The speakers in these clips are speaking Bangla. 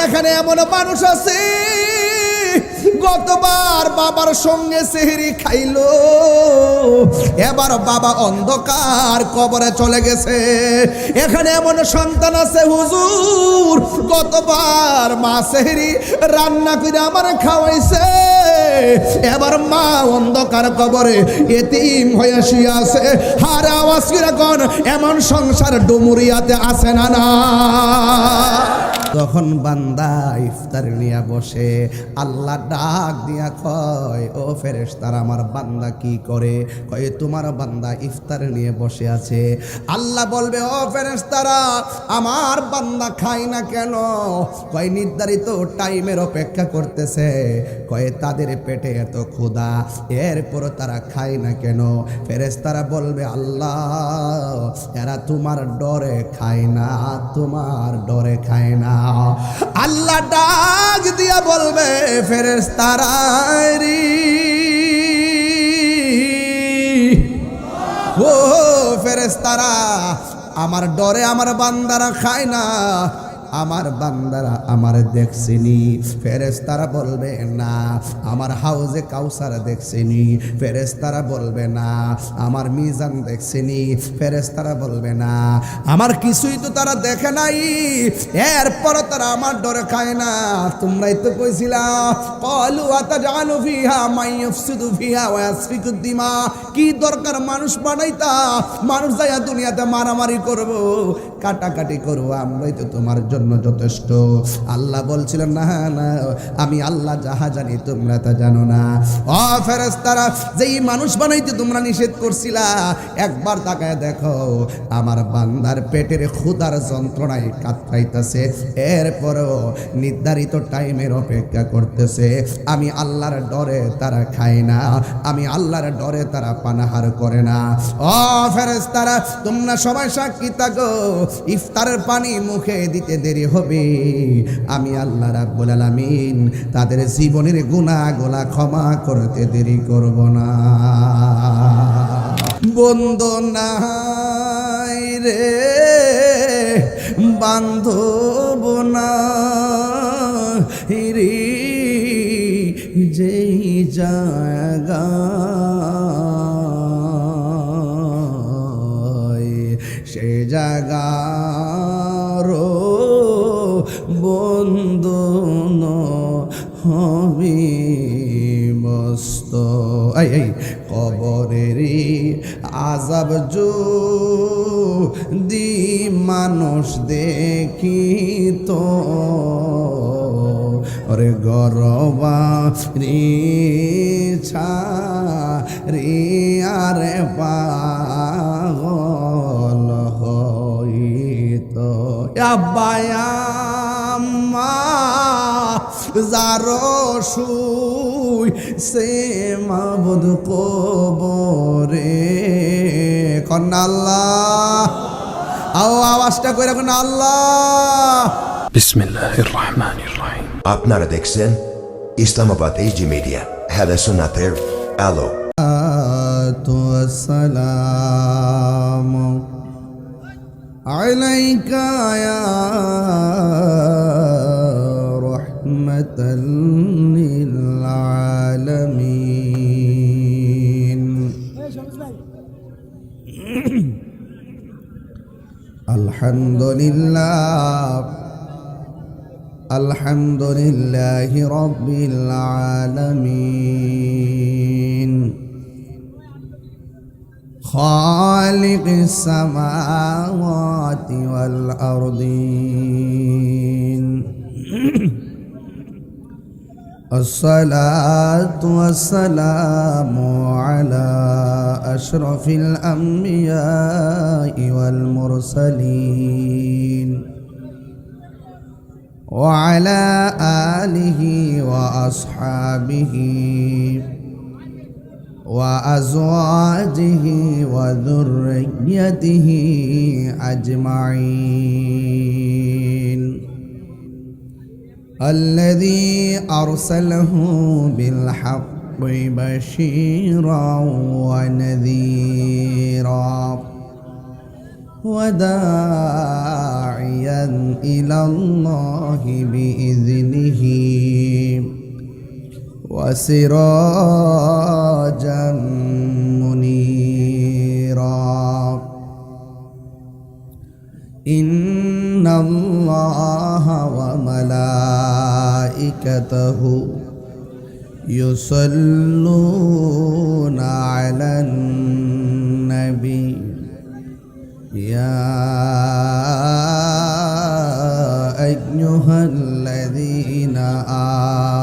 এখানে এমন মানুষ আছে গতবার বাবার সঙ্গে সেহরি খাইলো, এবার বাবা অন্ধকার কবরে চলে গেছে। এখানে এমন সন্তান আছে হুজুর গতবার মা সেহরি রান্না করে আমার খাওয়াইছে, এবার মা অন্ধকার কবরে এতিম হয়ে শুয়ে আছে। হার আওয়াজ করে কোন এমন সংসার ডুমুরিয়াতে আছে না না? তখন বান্দা ইফতার নিয়ে বসে, আল্লাহ ডাক দিয়া কয়, ও ফেরেশতারা আমার বান্দা কি করে? কয় তোমার বান্দা ইফতার নিয়ে বসে আছে। আল্লাহ বলবে, ও ফেরেশতারা আমার বান্দা খায় না কেন? কয় নির্ধারিত টাইমের অপেক্ষা করতেছে। কয় তাদের পেটে এত ক্ষুধা, এরপর তারা খায় না কেন? ফেরেশতারা বলবে, আল্লাহ এরা তোমার ডরে খায় না, তোমার ডরে খায় না। আল্লাহ ডাক দিয়া বলবে, ফেরেশতারা রে, ও ফেরেশতারা আমার ডরে আমার বান্দারা খায় না, আমার বান্দারা আমার দেখছেনি। ফেরেশতারা বলবে না। আমার হাউজে কাউসার দেখছেনি। ফেরেশতারা বলবে না। আমার মিজান দেখছেনি। ফেরেশতারা বলবে না। আমার কিছুই তো তারা দেখে নাই, এরপর তারা আমার ডরে খায় না। তোমরাই তো কইছিলা, ক্বালু আতাজআলু ফিহা মান ইফসিদু ফিহা ওয়া ইয়াসফিকুদ দিমা, কি দরকার মানুষ বানাইতা? মানুষ যায়া দুনিয়াতে মারামারি করব, কাটাকাটি করব, আমরাই তো তোমার জন্য যথেষ্ট। আল্লাহ বলছিলেন, না না, আমি আল্লাহ যাহা জানি তোমরা তা জানো না। ও ফেরেশতারা, যেই মানুষ বানাইতে তোমরা নিষেধ করছিলা, একবার তাকায় দেখো আমার বান্দার পেটের ক্ষুধার যন্ত্রণায় কাতরাইতেছে, এরপরও নির্ধারিত টাইমের অপেক্ষা করতেছে। আমি আল্লাহর ডরে তারা খায় না, আমি আল্লাহর ডরে তারা পানাহার করে না। ও ফেরেশতারা, তোমরা সবাই সাক্ষী থাকো, ইফতারের পানি মুখে দিতে দেরি হবে, আমি আল্লাহ রাব্বুল আলামিন তাদের জীবনের গুনাহগুলো ক্ষমা করতে দেরি করব না। বন্দনাই রে বান্ধব না রে, যেই জায়গা সে জায়গার বন্ধন হবি মস্ত। এই কবরেরই আযাব যদি মানুষ দেখিত, ওরে গরবারি ছাড়ি আরে পাগল হইত। আব্বায়াম্মা যারো শুই সে মাবুদ কবরে, কন্যা আল্লাহ, আওয়াজটা করে কোন আল্লাহ। বিসমিল্লাহির রহমানির রহিম। আপনারা দেখছেন ইসলামাবাদ এইজি মিডিয়া, হেদা সুন্নাতের আলো। আসসালামু আলাইকা ইয়া রাহমাতাল লিল আলামিন। আলহামদুলিল্লাহ, আলহামদুলিল্লাহি রাব্বিল আলামিন, খালিকিস সামাওয়াতি ওয়াল আরদিন। الصلاة والسلام على أشرف الأنبياء والمرسلين وعلى آله وأصحابه وأزواجه وذريته أجمعين، الذي أرسله بالحق بشيرا ونذيرا وداعيا إلى الله بإذنه وسراجا منيرا إن الله وملائكته يصلون على النبي يا أيها الذين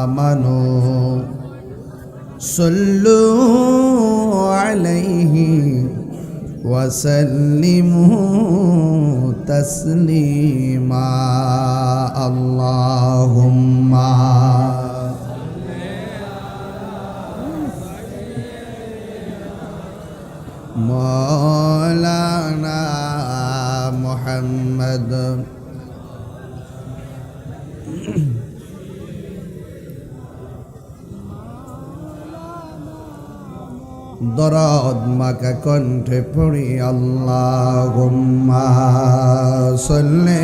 آمنوا صلوا عليه وسلموا تسليما اللهم مولانا محمد দরদ মাকা কণ্ঠে পড়ি আল্লাহুম্মা সাল্লি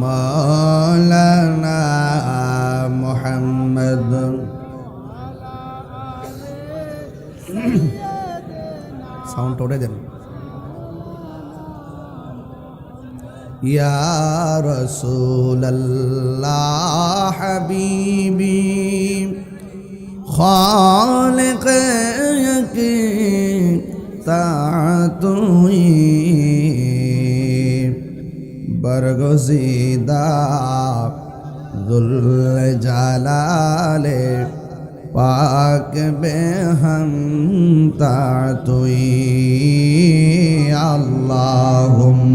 মাওলানা মুহাম্মদ সাউন্ড ওরে দেন يا رسول الله حبيبي خالق تعطوي برگزیدہ ذل جلال پاک بے ہم تعطوی اللہم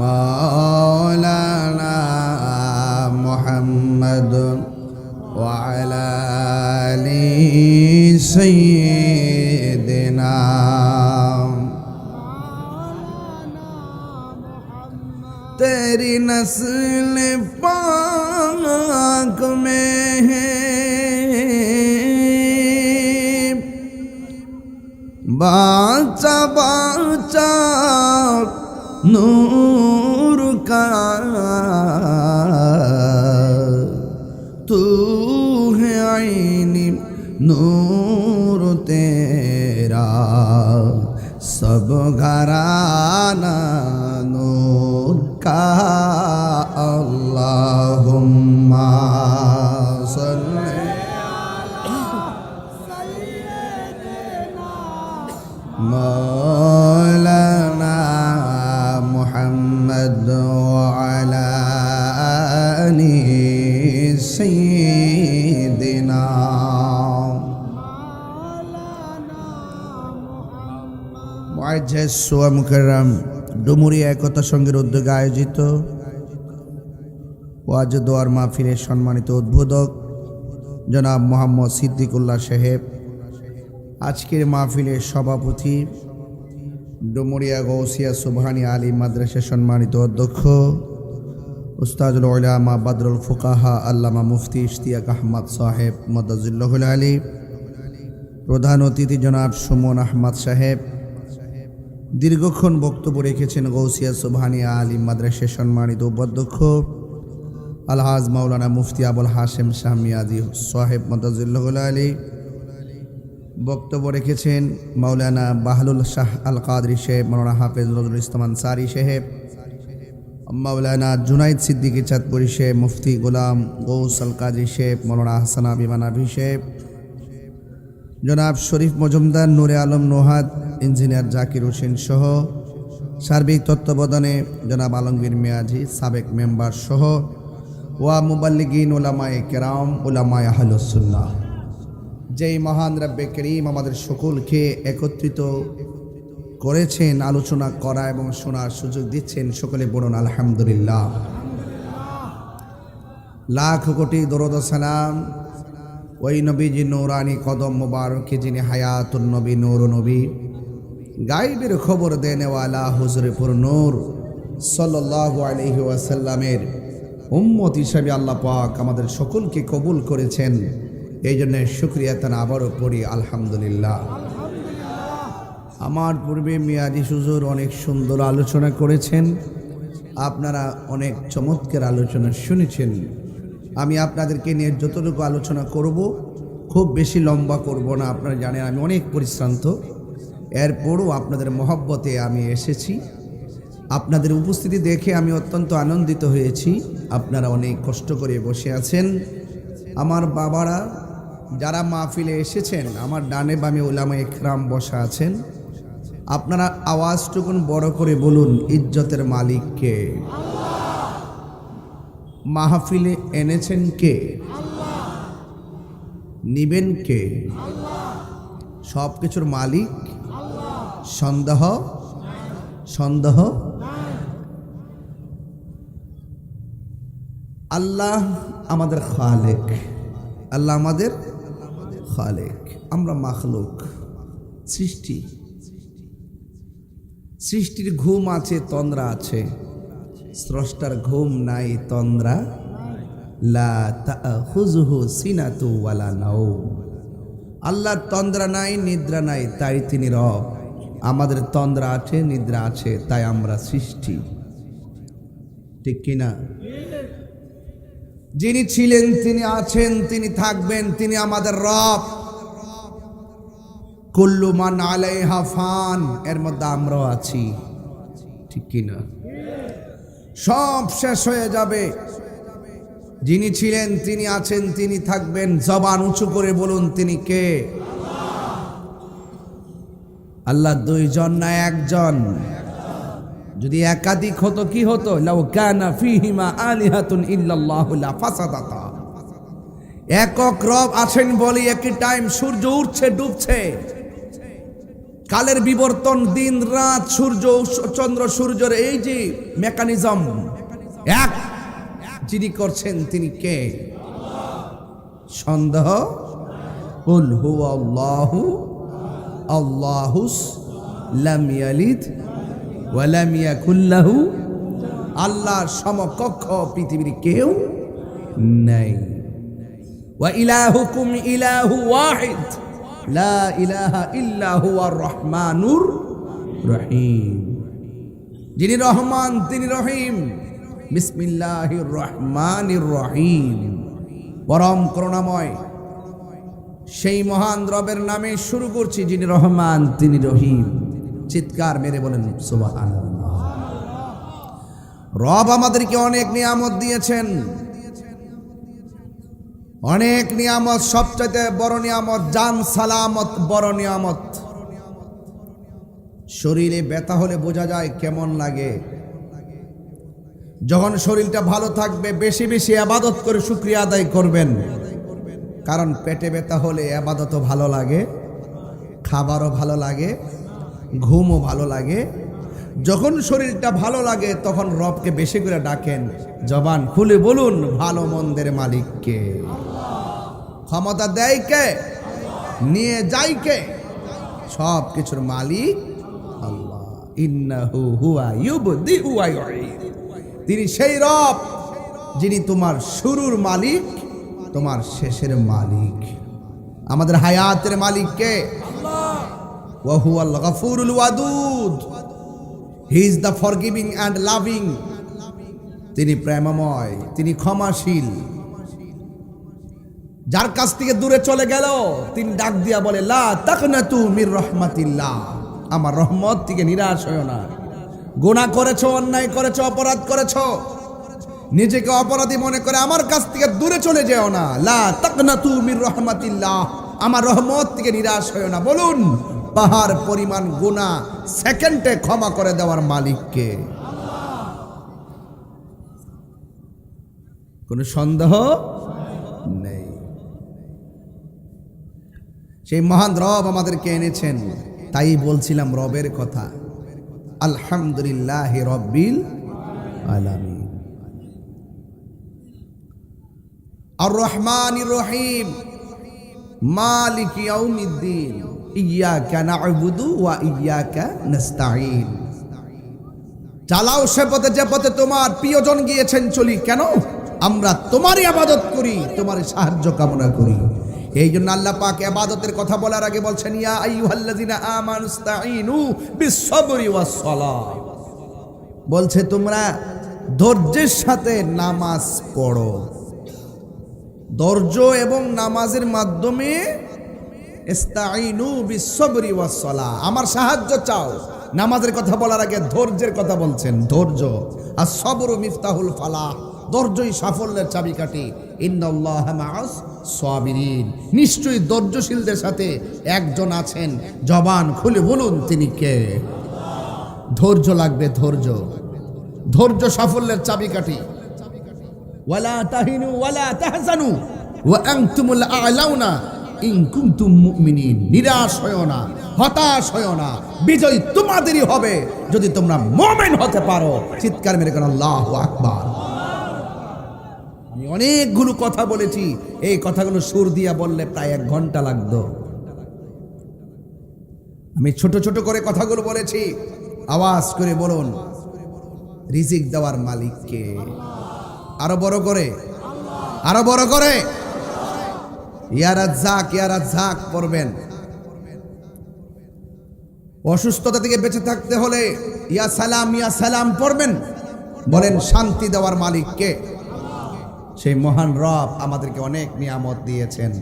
مولانا محمد وعلى آل سيدنا तेरी नस्ल पाक में है बाचा बाचा नूर का तू है आईनी नूर तेरा सब घराना नूर का अल्लाहुम्मा सल्ली मौलाना मुहम्मद वअला आलि सय्यिदिना মুআজ্জাজ ওয়া মুকাররম ডুমুরিয়া একতা সংঘের উদ্যোগে আয়োজিত ওয়াজ দোয়ার মাহফিলের সম্মানিত উদ্বোধক জনাব মোহাম্মদ সিদ্দিকুল্লাহ সাহেব, আজকের মাহফিলের সভাপতি ডুমুরিয়া গৌসিয়া সুবহানী আলিম মাদ্রাসার সম্মানিত অধ্যক্ষ উস্তাদুল উলামা বাদরুল ফুকাহা আল্লামা মুফতি ইশতিয়াক আহমদ সাহেব মাদাজিল্লাহুল আলী, প্রধান অতিথি জনাব সুমন আহমদ সাহেব, দীর্ঘক্ষণ বক্তব্য রেখেছেন গৌসিয়া সুবহানী আলিম মাদ্রাসার সম্মানিত উপাধ্যক্ষ আলহাজ মাওলানা মুফতি আবুল হাশেম শাহ মিয়াজি সাহেব মাদাজিল্লাহুল আলী, বক্তব্য রেখেছেন মাওলানা বাহলুল শাহ আল কাদরি সাহেব, মাওলানা হাফেজ নজরুল ইসলাম আনসারী সাহেব, মাওলানা জুনাইদ সিদ্দিকী চাঁদপুরি সাহেব, মুফতি গোলাম গৌস আল কাদরি সাহেব, মাওলানা হাসান আবি মানাভি সাহেব, জনাব শরীফ মজুমদার, নূরে আলম নোহাদ, ইঞ্জিনিয়ার জাকির হোসেন সহ সার্বিক তত্ত্বাবধানে জনাব আলমগীর মিয়াজি সাবেক মেম্বার সহ ওয়া মুবাল্লিগিন উলামায়ে কেরাম উলামায়ে আহলুস সুন্নাহ, যেই মহান রব্বে করিম আমাদের সকলকে একত্রিত করেছেন আলোচনা করা এবং শোনার সুযোগ দিচ্ছেন, সকলে বলুন আলহামদুলিল্লাহ। লাখ কোটি দরুদ ও সালাম ওই নবীজি নূরানি কদম মুবারকে যিনি হায়াতুন নবী নূর নবী গায়বের খবর দেনেওয়ালা হুজুরে পুর নূর সাল্লাল্লাহু আলাইহি ওয়াসাল্লামের উম্মত হিসাবে আল্লাহ পাক আমাদের সকলকে কবুল করেছেন। এই জন্য শুকরিয়া তান আবারও পড়ি আলহামদুলিল্লাহ। আমার পূর্বে মিয়াজি হুজুর অনেক সুন্দর আলোচনা করেছেন, আপনারা অনেক চমৎকার আলোচনা শুনেছেন। আমি আপনাদেরকে নিয়ে যতটুকু আলোচনা করব খুব বেশি লম্বা করব না, আপনারা জানেন আমি অনেক পরিশ্রান্ত। এরপরও আপনাদের মহব্বতে আমি এসেছি, আপনাদের উপস্থিতি দেখে আমি অত্যন্ত আনন্দিত হয়েছি। আপনারা অনেক কষ্ট করে বসে আছেন। আমার বাবারা যারা মাহফিলে এসেছেন, আমার ডানে বামে উলামা ইকরাম বসা আছেন, আপনারা আওয়াজটুকুন বড় করে বলুন, ইজ্জতের মালিক কে? মাহফিলে এনেছেন কে? নিবেন কে? সব কিছুর মালিক। সন্দেহ আল্লাহ আমাদের খালেক, আল্লাহ আমাদের খালেক। আমরা মাখলুক, সৃষ্টির ঘুম আছে, তন্দ্রা আছে, স্রষ্টার ঘুম নাই, তন্দ্রা লা তাখুযুহু সিনাতু ওয়ালা নাওম। আল্লাহর তন্দ্রা নাই, নিদ্রা নাই, তাই তিনি রব। আমাদের তন্দ্রা আছে, নিদ্রা আছে, তাই আমরা সৃষ্টি। ঠিক কিনা? যিনি ছিলেন, তিনি আছেন, তিনি থাকবেন, তিনি আমাদের রব। কুল্লু মান আলাইহা ফান, এর মধ্যে আমরাও আছি। ঠিক কিনা? সব শেষ হয়ে যাবে। যিনি ছিলেন, তিনি আছেন, তিনি থাকবেন। জবান উঁচু করে বলুন, তিনি কে? আল্লাহ দুইজন না একজন? যদি একাধিক হতো কি হতো? লাউ কানা ফীহিমা আলিহাতুন ইল্লাল্লাহু লা ফাসাদাতা। একক রব আছেন বলে একই টাইম সূর্য উঠছে ডুবছে, কালের বিবর্তন, দিন রাত, সূর্য চন্দ্র সূর্যের এই যে মেকানিজম এক যিনি করছেন, তিনি কে? সন্দেহ? কুল হুয়াল্লাহু আল্লাহুস লাম ইয়ালিদ ওয়া লাম ইয়াকুল লাহু। আল্লাহর সমকক্ষ পৃথিবীর কেউ নাই। ওয়া ইলাহুকুম ইলাহু ওয়াহিদ লা ইলাহা ইল্লা হুয়ার রহমানুর রহিম। যিনি রহমান, তিনি রহিম। বিসমিল্লাহির রহমানির রহিম। পরম করুণাময় সেই মহান রবের নামে শুরু করছি, যিনি রহমান, তিনি রহিম। চিৎকার মেরে বলেন সুবহানাল্লাহ। রব আমাদেরকে অনেক নিয়ামত দিয়েছেন, অনেক নিয়ামত। সবচেয়ে বড় নিয়ামত জান সালামত, বড় নিয়ামত। শরীরে ব্যথা হলে বোঝা যায় কেমন লাগে। যখন শরীরটা ভালো থাকবে, বেশি বেশি ইবাদত করে শুকরিয়া আদায় করবেন, কারণ পেটে ব্যথা হলে ইবাদতও ভালো লাগে, খাবারও ভালো লাগে, ঘুমও ভালো লাগে। যখন শরীরটা ভালো লাগে তখন রবকে বেশি করে ডাকেন। জবান খুলে বলুন, ভালো মন্দের মালিক কে? ক্ষমতা দেয় কে? নিয়ে যায় কে? সব কিছুর মালিক আল্লাহ। ইন্নাহু হুয়া ইউবদিউ ওয়া ইউঈদ। তিনি সেই রব যিনি তোমার শুরুর মালিক, তোমার শেষের মালিক। আমাদের হায়াতের মালিক কে? আল্লাহ। ওয়া হুয়াল গফুরুল ওয়াদুদ। He is the forgiving and loving. তিনি প্রেমময়, তিনি ক্ষমাশীল। যার কাছ থেকে দূরে চলে গেল, তিনি ডাক দিয়া বলে, লা তাকনাতু মির রাহমাতিল্লাহ। আমার রহমত থেকে নিরাশ হয়ো না। গুনাহ করেছো, অন্যায় করেছো, অপরাধ করেছো, নিজেকে অপরাধী মনে করে আমার কাছ থেকে দূরে চলে যেও না। লা তাকনাতু মির রাহমাতিল্লাহ, আমার রহমত থেকে নিরাশ হয়ো না। বলুন, পাহাড় পরিমাণ গুনাহ সেকেন্ডে ক্ষমা করে দেওয়ার মালিক কে? কোনো সন্দেহ নেই। সেই মহান রব আমাদেরকে এনেছেন। তাই বলছিলাম রবের কথা। আলহামদুলিল্লাহি রাব্বিল আলামিন। আর রহমানির রহিম, মালিক ইয়াউমিদ্দিন, ইয়্যাকা না'বুদু ওয়া ইয়্যাকা নাস্তাঈন। চালাও সে পথে যে পথে তোমার প্রিয়জন গিয়েছেন, চলি কেন? আমরা তোমারই ইবাদত করি, তোমারই সাহায্য কামনা করি। এই জন্য আল্লাহ পাক ইবাদতের কথা বলার আগে বলছেন ইয়া আইয়ুহাল্লাযিনা আমানুস্তাঈনু বিস-সাবরি ওয়াস-সালাহ, বলছে তোমরা ধৈর্যের সাথে নামাজ পড়ো। ধৈর্য এবং নামাজের মাধ্যমে ইস্তাঈনু বিস-সাবরি ওয়াস-সালাহ, আমার সাহায্য চাও। নামাজের কথা বলার আগে ধৈর্যের কথা বলছেন। ধৈর্য আর সবরু মিফতাহুল ফালাহ, ধৈর্যই সাফল্যের চাবিকাঠি। ইন্নাল্লাহা মাআস সাবিরিন, নিশ্চয়ই ধৈর্যশীলদের সাথে একজন আছেন। জবান খুলে বলুন তিনি কে? ধৈর্য লাগবে, ধৈর্য। ধৈর্য সাফল্যের চাবিকাঠি। ওয়ালা তাহিনু ওয়ালা তাহজানু ওয়া আনতুমুল আ'লাউনা ইন কুনতুম মুমিনিন, নিরাশ হয়ো না, হতাশ হয়ো না, বিজয় তোমাদেরই হবে যদি তোমরা মুমিন হতে পারো। চিৎকার মেরে কোন আল্লাহু আকবার। আমি অনেকগুলো কথা বলেছি, এই কথাগুলো সুর দিয়া বললে প্রায় 1 ঘন্টা লাগতো। আমি ছোট ছোট করে কথাগুলো বলেছি, আওয়াজ করে বলুন রিজিক দেওয়ার মালিক কে? আরো বড় করে, আরো বড় করে ইয়া রাজ্জাক পড়বেন। অসুস্থতা থেকে বেঁচে থাকতে হলে ইয়া সালাম পড়বেন। বলেন শান্তি দেওয়ার মালিক কে? সেই মহান রব আমাদেরকে অনেক নিয়ামত দিয়েছেন,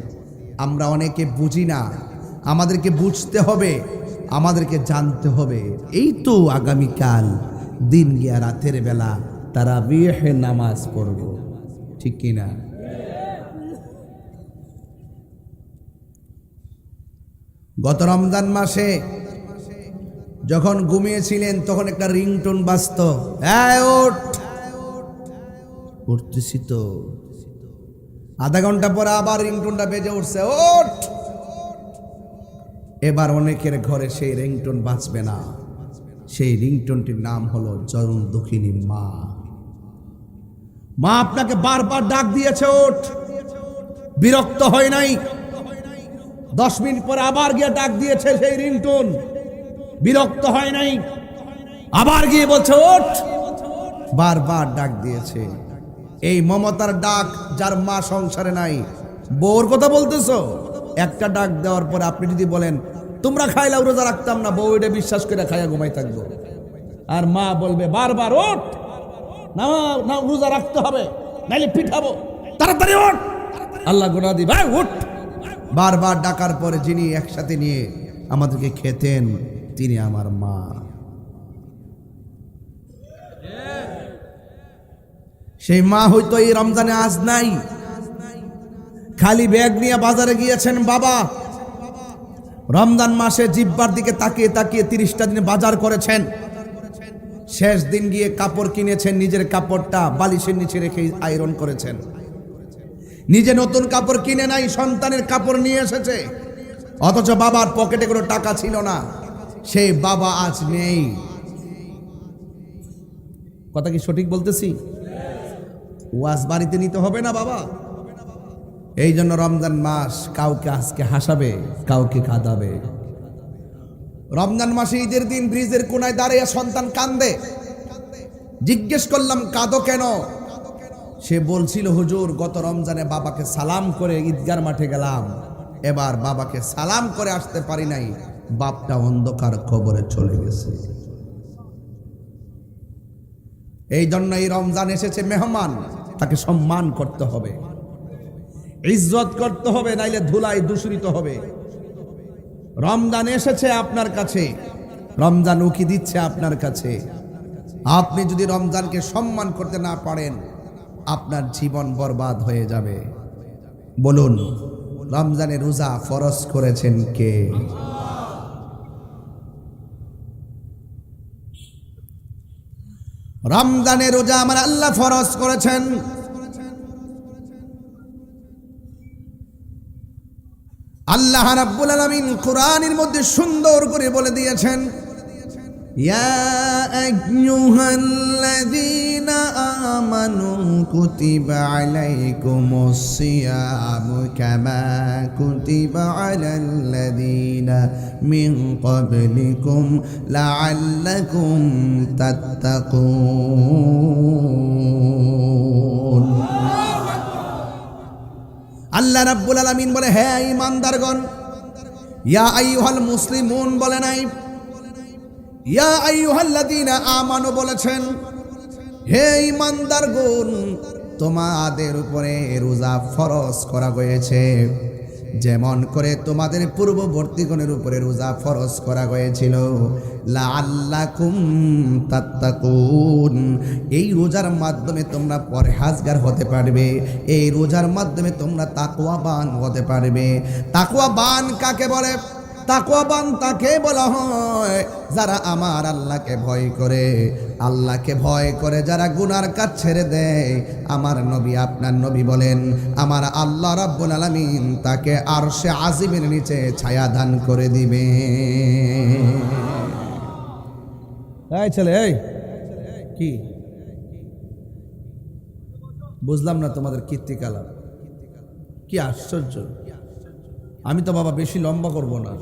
আমরা অনেকে বুঝি না। আমাদেরকে বুঝতে হবে, আমাদেরকে জানতে হবে। এই তো আগামীকাল দিন গিয়া রাতের বেলা তারাবিহে নামাজ পড়ব, ঠিক কিনা? গত রমজান মাসে যখন ঘুমিয়েছিলেন তখন একটা রিংটোন বাজতো, উঠতেছি তো। আধা ঘন্টা পরে আবার রিংটোনটা বেজে উঠছে, ওঠ। এবার অনেকের ঘরে সেই রিংটোন বাজবে না। সেই রিংটোনটির নাম হলো চরম দুঃখিনী মা। মা আপনাকে বারবার ডাক দিয়েছে, ওঠ। বিরক্ত হয় নাই। 10 মিনিট পরে আবার গিয়ে ডাক দিয়েছে সেই রিংটোন, বিরক্ত হয় নাই। আবার গিয়ে বলছে ওঠ, বারবার ডাক দিয়েছে। এই মমতার ডাক যার মা সংসারে নাই। বউর কথা বলতেছো? একটা ডাক দেওয়ার পরে আপনি যদি বলেন তোমরা খাইলাও রোজা রাখতাম না, বউ এটা বিশ্বাস করে খাইয়া ঘুমাই থাকবো। আর মা বলবে বারবার ওঠ, না না রোজা রাখতে হবে, নাইলে পিঠাবো, তাড়াতাড়ি ওঠ। আল্লাহ গুনাহ দি ভাই ওঠ। বারবার ডাকার পরে যিনি একসাথে নিয়ে আমাদেরকে খেতেন তিনি আমার মা। সেই মা হয়তো এই রমজানে আজ নাই, খালি ব্যাগ নিয়ে বাজারে গিয়েছেন। বাবা রমজান মাসে জিহ্বার দিকে তাকিয়ে তাকিয়ে 30টা দিনে বাজার করেছেন। শেষ দিন গিয়ে কাপড় কিনেছেন, নিজের কাপড়টা বালিশের নিচে রেখে আয়রন করেছেন। নিজে নতুন কাপড় কিনে নাই, সন্তানের কাপড় নিয়ে এসেছে। অথচ বাবার পকেটে কোনো টাকা ছিল না। সেই বাবা আজ নেই। কথা কি সঠিক বলতেছি? ওয়াজ বাড়িতে নিতে হবে না বাবা। এই জন্য রমজান মাস কাউকে আজকে হাসাবে, কাউকে কাঁদাবে। রমজান মাসে ঈদের দিন ব্রিজের কোনায় দাঁড়িয়ে সন্তান কান্দে। জিজ্ঞেস করলাম কাঁদো কেন? সে বলছিল হুজুর গত রমজানে বাবাকে সালাম করে ঈদগার মাঠে গেলাম, এবার বাবাকে সালাম করে আসতে পারি নাই, বাপটা অন্ধকার কবরে চলে গেছে। এই জন্য এই রমজান এসেছে মেহমান, তাকে সম্মান করতে হবে, ইজ্জত করতে হবে, নাইলে ধুলায় দূষিত হবে। রমজান এসেছে আপনার কাছে, রমজান উকি দিচ্ছে আপনার কাছে। আপনি যদি রমজানকে সম্মান করতে না পারেন আপনার জীবন বরবাদ হয়ে যাবে। বলুন রমজানে রোজা ফরজ করেছেন কে? রমজানে রোজা আমার আল্লাহ ফরজ করেছেন। আল্লাহ রাব্বুল আলামিন কোরআনের মধ্যে সুন্দর করে বলে দিয়েছেন, ইয়া আইয়ুহাল্লাযীনা আমানু কুতিবা আলাইকুমুস সিয়ামু কামা কুতিবা আলাল্লাযীনা মিন ক্বাবলিকুম লাআল্লাকুম তাত্তাকুন। আল্লাহ রাব্বুল আলামিন বলে, হে ঈমানদারগণ, ইয়া আইয়ুহাল মুসলিমুন বলে নাই, ইয়া আইয়ুহাল্লাযীনা আমানু বলেছেন। হে ঈমানদারগণ, তোমাদের উপরে রোজা ফরজ করা হয়েছে, যেমন করে তোমাদের পূর্ববর্তীগণের উপরে রোজা ফরজ করা হয়েছিল। লাআল্লাকুম তাত্তাকুন, এই রোজার মাধ্যমে তোমরা পরহেজগার হতে পারবে, এই রোজার মাধ্যমে তোমরা তাকওয়াবান হতে পারবে। তাকওয়াবান কাকে বলে? তাকওয়াবান তাকে বলা হয় যারা আমার আল্লাহকে ভয় করে, আল্লাহকে ভয় করে যারা গুনার কাজ ছেড়ে দেয়। আমার নবী, আপনার নবী বলেন, আমার আল্লাহ রাব্বুল আলামিন তাকে আরশে আজিমের নিচে ছায়া দান করে দিবে। এই ছেলে, এই কি বুঝলাম না তোমাদের কীর্তিকালাপ, কি আশ্চর্য। আমি তো বাবা বেশি লম্বা করব না।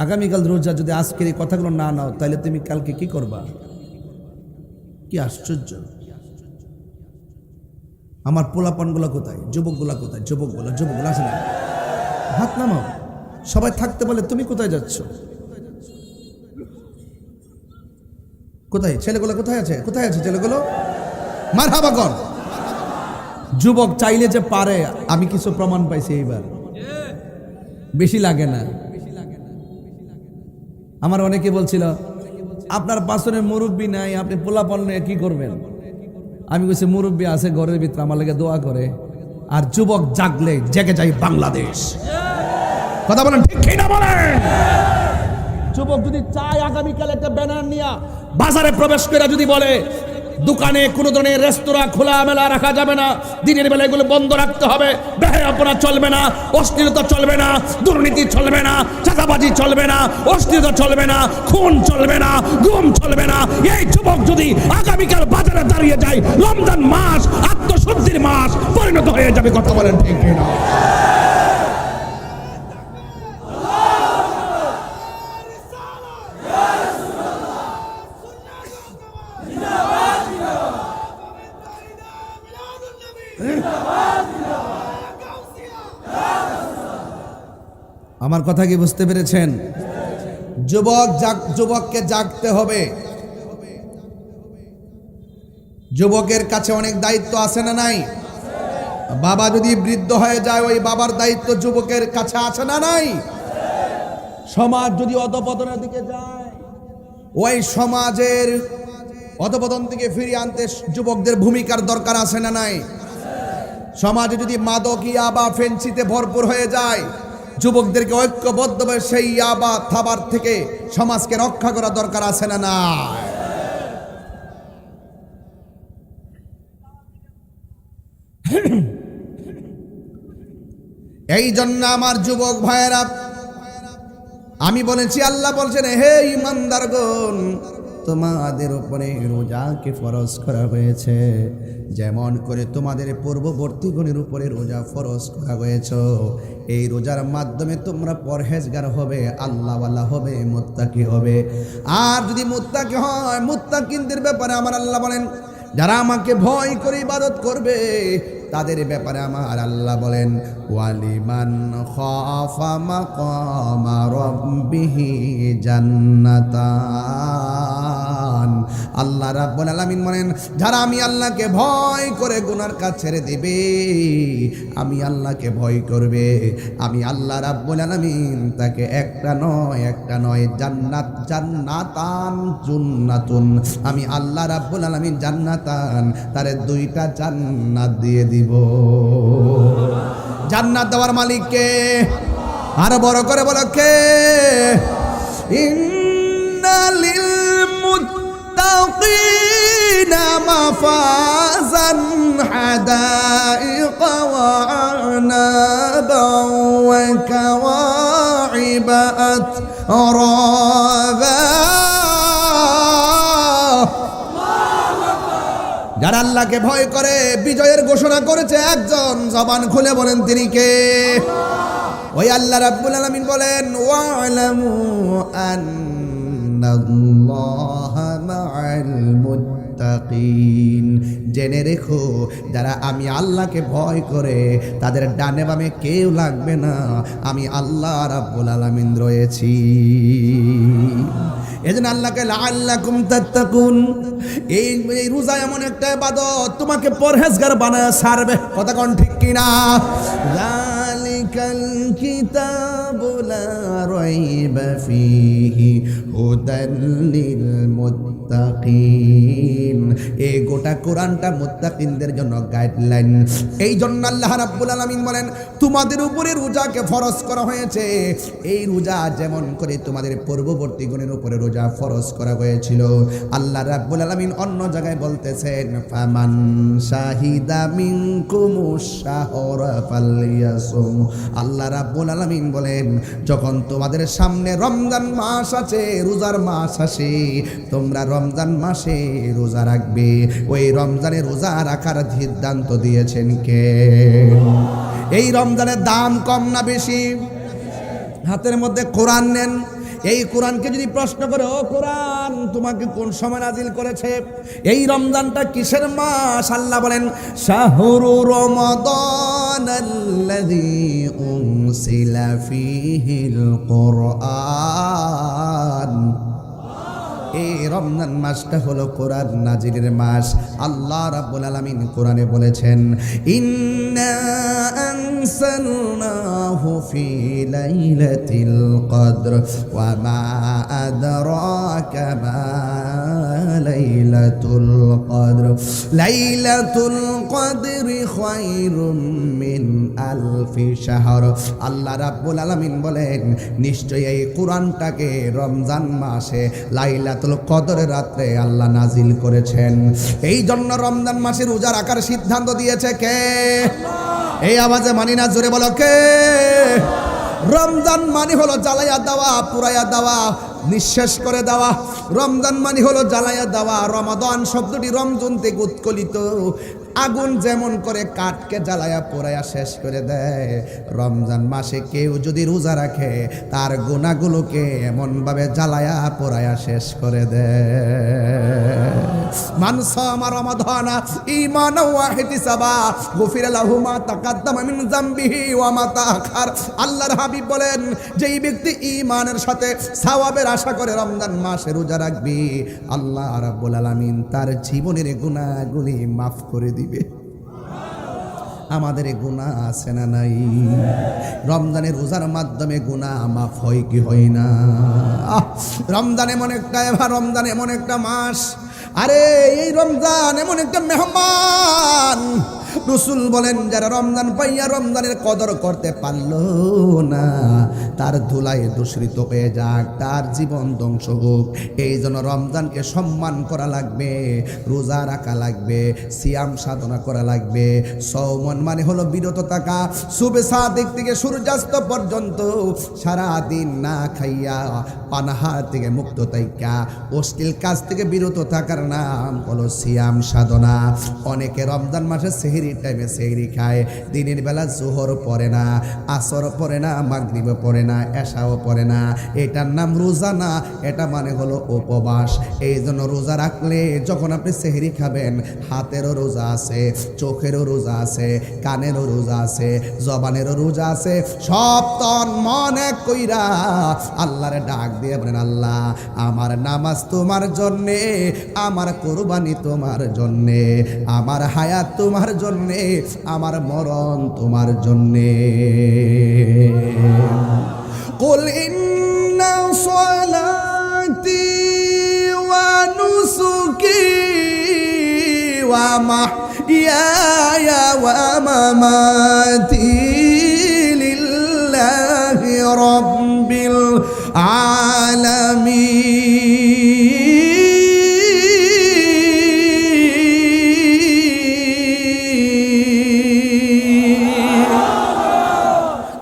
আগামীকাল রোজা যদি আজকের এই কথাগুলো না নাও, তাহলে তুমি কালকে কি করবা? কি আশ্চর্য। আমার পোলাপানগুলো কোথায়? যুবকগুলা কোথায়? যুবকগুলো আছে না? হাত নামাও। সবাই থাকতে বলে, তুমি কোথায় যাচ্ছ? কোথায় ছেলেগুলো? কোথায় আছে? কোথায় আছে ছেলেগুলো? মারহাবা কর। যুবক চাইলে যে পারে, আমি কিছু প্রমাণ পাইছি এইবার। বেশি লাগে না। আমার অনেকে বলছিল, আপনার পাশনে মুরব্বী নাই, আপনি পোলাপান নিয়ে কি করবেন? আমি বলছি, মুরব্বী আছে ঘরের ভিতরে, আমার লাগে দোয়া করে। আর যুবক জাগলে জেগে যাই বাংলাদেশ। কথা বলেন ঠিক কি না বলেন? যুবক যদি চায় আগামীকাল একটা ব্যানার নিয়ে বাজারে প্রবেশ করে যদি বলে, দোকানে কোনো ধরনের রেস্তোরাঁ খোলা মেলা রাখা যাবে না, দিনের বেলা এগুলো বন্ধ রাখতে হবে, বেহায়াপনা চলবে না, অশ্লীলতা চলবে না, দুর্নীতি চলবে না, চাঁদাবাজি চলবে না, অশ্লীলতা চলবে না, খুন চলবে না, গুম চলবে না, এই যুবক যদি আগামীকাল বাজারে দাঁড়িয়ে যায়, রমজান মাস আত্মশুদ্ধির মাস পরিণত হয়ে যাবে। কথা বলেন ঠিক কিনা? আমার কথা কি বুঝতে পেরেছেন? যুবককে জাগতে হবে। যুবকের কাছে অনেক দায়িত্ব আছে না নাই? বাবা যদি বৃদ্ধ হয়ে যায়, ওই বাবার দায়িত্ব যুবকের কাছে আছে না নাই? সমাজ যদি অধপতনের দিকে যায়, ওই সমাজের অধপতন থেকে ফিরিয়ে আনতে যুবকদের ভূমিকার দরকার আছে না নাই? সমাজে যদি মাদক, ইয়াবা, ফেন্সিতে ভরপুর হয়ে যায়, যুবকদেরকে ঐক্যবদ্ধভাবে সেই ইয়াবা থাবার থেকে সমাজকে রক্ষা করা দরকার আছে না না? এই জন্য আমার যুবক ভাইয়েরা, আমি বলেছি, আল্লাহ বলছেন, হে ঈমানদারগণ, তোমাদের উপরে রোজাকে ফরজ করা হয়েছে, যেমন করে তোমাদের পূর্ববর্তীগণের উপরে রোজা ফরজ করা হয়েছে। এই রোজার মাধ্যমে তোমরা পরহেজগার হবে, আল্লাহওয়ালা হবে, মুত্তাকি হবে। আর যদি মুত্তাকি হয়, মুত্তাকিনদের ব্যাপারে আমার আল্লাহ বলেন, যারা আমাকে ভয় করে ইবাদত করবে, তাদের ব্যাপারে আমার আল্লাহ বলেন, ওয়ালিমান খাফা মাকামা রাব্বিহি জান্নাতান। আল্লাহ রাব্বুল আলামিন বলেন, যারা আমি আল্লাহকে ভয় করে গুনার কাজ ছেড়ে দিবে, আমি আল্লাহকে ভয় করবে, আমি আল্লাহ রাব্বুল আলামিন তাকে একটা নয় জান্নাতান জুন্নাতুন, আমি আল্লাহ রাব্বুল আলামিন জান্নাতান, তারে 2টা জান্নাত দিয়ে দিব। জান্নাত দেওয়ার মালিক কে? আরো বড় করে বলো কে? ইন্নালিল মুত্তাকিনা মাফাজান হাদাইকা ওয়া আনাবা ওয়া কাওয়াইবা আতরাবা। যারা আল্লাহকে ভয় করে বিজয়ের ঘোষণা করেছে একজন, জবান খুলে বলেন তিনি কে? ওই আল্লাহ রাব্বুল আলামিন বলেন, ওয়ালামু আন্নাল্লাহা মা'আল মুত্তাকিন। জেনে রেখো যারা আমি আল্লাহকে ভয় করে তাদের ডানে বামে কেউ লাগবে না, আমি আল্লাহ রাব্বুল আলামিন রয়েছি। এজন্য আল্লাহকে লাআল্লাকুম তাত্তাকুন, এই রোজা এমন একটা ইবাদত তোমাকে পরহেজগার বানায় ছাড়বে। কথা কোন ঠিক কিনা? যালিকাল কিতাবু লা রাইবা ফীহি হুদাল লিল মুত্তাকিন। এই গোটা কোরআনটা মুত্তাকিনদের জন্য গাইডলাইন। এই জন্য আল্লাহ রাব্বুল আলামিন বলেন তোমাদের উপরে রোজাকে ফরজ করা হয়েছে। এই রোজা যেমন করে তোমাদের পূর্ববর্তী গণের উপরে রোজা ফরজ করা হয়েছিল, আল্লাহ রাব্বুল আলামিন অন্য জায়গায় বলতেছেন ফামান শাহিদা মিনকুমুশ শাহরা ফালইয়াসুম। আল্লাহ রাব্বুল আলামিন বলেন যখন তোমাদের সামনে রমজান মাস আছে, রোজার মাস আসে, তোমরা রমজান মাসে রোজা রাখবে। ওই রমজানে রোজা রাখার সিদ্ধান্ত দিয়েছেন কে? এই রমজানের দাম কম না বেশি? হাতের মধ্যে কোরআন নেন, এই কোরআনকে যদি প্রশ্ন করে ও কোরআন তোমাকে কোন সময় নাজিল করেছে, এই রমজানটা কিসের মাস? আল্লাহ বলেন শাহরু রমাদানাল্লাযী উনসিলা ফীহিল কুরআন। এই রমজান মাসটা হলো কোরআন নাজিলের মাস। আল্লাহ রাব্বুল আলামিন কোরআনে বলেছেন ইন্না আনসালনাহু ফি লাইলাতিল কদর ওয়া মা আদরাকা মা লাইলাতুল কদর লাইলাতুল কদরি খায়রুম মিন আলফি শাহর। আল্লাহ রাব্বুল আলামিন বলেন নিশ্চয়ই এই কোরআনটাকে রমজান মাসে লাইলাতুল কদরের রাতে আল্লাহ নাজিল করেছেন। এই জন্য রমজান মাসে রোজা রাখার সিদ্ধান্ত দিয়েছে কে? এই আওয়াজে মানি না, জোরে বলো কে? রমজান মানে হলো জ্বালাইয়া দেওয়া, পুরাইয়া দেওয়া, নিঃশেষ করে দেওয়া। রমজান মানে হলো জ্বালাইয়া দেওয়া। রমাদান শব্দটি রমজান থেকে উৎকলিত। আগুন যেমন করে কাঠকে জ্বালায়া পোড়ায়া শেষ করে দেয়, রমজান মাসে কেউ যদি রোজা রাখে তার গুনাহগুলোকে এমনভাবে জ্বালায়া পোড়ায়া শেষ করে দেয়। মান সামা রমাদানা ঈমানান ওয়া ইহতিসাবা গুফিরা লাহু মা তাকাদ্দামা মিন যামবিহি ওয়া মা তাআখার। আল্লাহর হাবিব বলেন যেই ব্যক্তি ঈমানের সাথে সওয়াবের আশা করে রমজান মাসে রোজা রাখবে, আল্লাহ রাব্বুল আলামিন তার জীবনের গুনাহগুলি মাফ করে দিবে। আমাদের গুনাহ আছে না নাই? রমজানের রোজার মাধ্যমে গুনাহ মাফ হয় কি হয় না? রমজান এমন একটা মাস, আরে এই রমজান এমন একটা মেহমান। রাসূল বলেন যারা রমজান পাইয়া রমজানের কদর করতে পারলো না, তার ধুলায় দূষিত হয়ে যাক, তার জীবন ধ্বংস হোক। এই জন্য রমজানকে সম্মান করা লাগবে, রোজা রাখা লাগবে, সিয়াম সাধনা করা লাগবে। সওমন মানে হলো বিরত থাকা, সুবে সাদিক থেকে সূর্যাস্ত পর্যন্ত সারা দিন না খাইয়া পানাহার থেকে মুক্ত থাকা, অশ্লীল কাজ থেকে বিরত থাকার নাম হলো সিয়াম সাধনা। অনেকে রমজান মাসে সেহরি টাইমে সেহরি খায়, দিনের বেলা জোহর পড়ে না, আসর পড়ে না, মাগরিব পড়ে না, এশাও পড়ে না। এটার নাম রোজা না, এটা মানে হলো উপবাস। এই জন্য রোজা রাখলে যখন আপনি সেহরি খাবেন, হাতেরও রোজা আছে, চোখেরও রোজা আছে, কানেরও রোজা আছে, জবানেরও রোজা আছে। সব তন মন এক কইরা আল্লাহরে ডাক দিয়ে বলেন আল্লাহ আমার নামাজ তোমার জন্যে, আমার কোরবানি তোমার জন্যে, আমার হায়াত তোমার জন্যে, আমার মরণ তোমার জন্যে। কুল ইন্না সলাতি ওয়া নুসুকি ওয়া মাহইয়ায়া ওয়া মামাতি লিল্লাহি রাব্বিল আলামিন।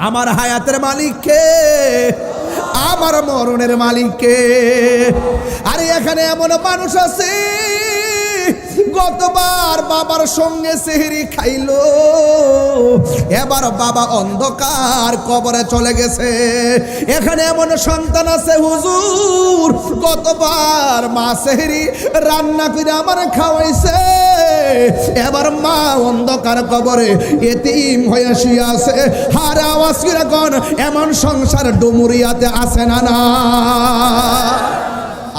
আমার হায়াতের মালিক কে? আমার মরণের মালিক কে? আরে এখানে এমন মানুষ আছে গতবার বাবার সঙ্গে সেহরি খাইলো, এবার বাবা অন্ধকার কবরে চলে গেছে। এখানে এমন সন্তান আছে হুজুর, গতবার মা সেহরি রান্না করে আমার খাওয়াইছে, এবার মা অন্ধকার কবরে এতিম হয়ে শুয়ে আছে। হার আওয়াজ করে কোন এমন সংসার ডুমুরিয়াতে আছে না? না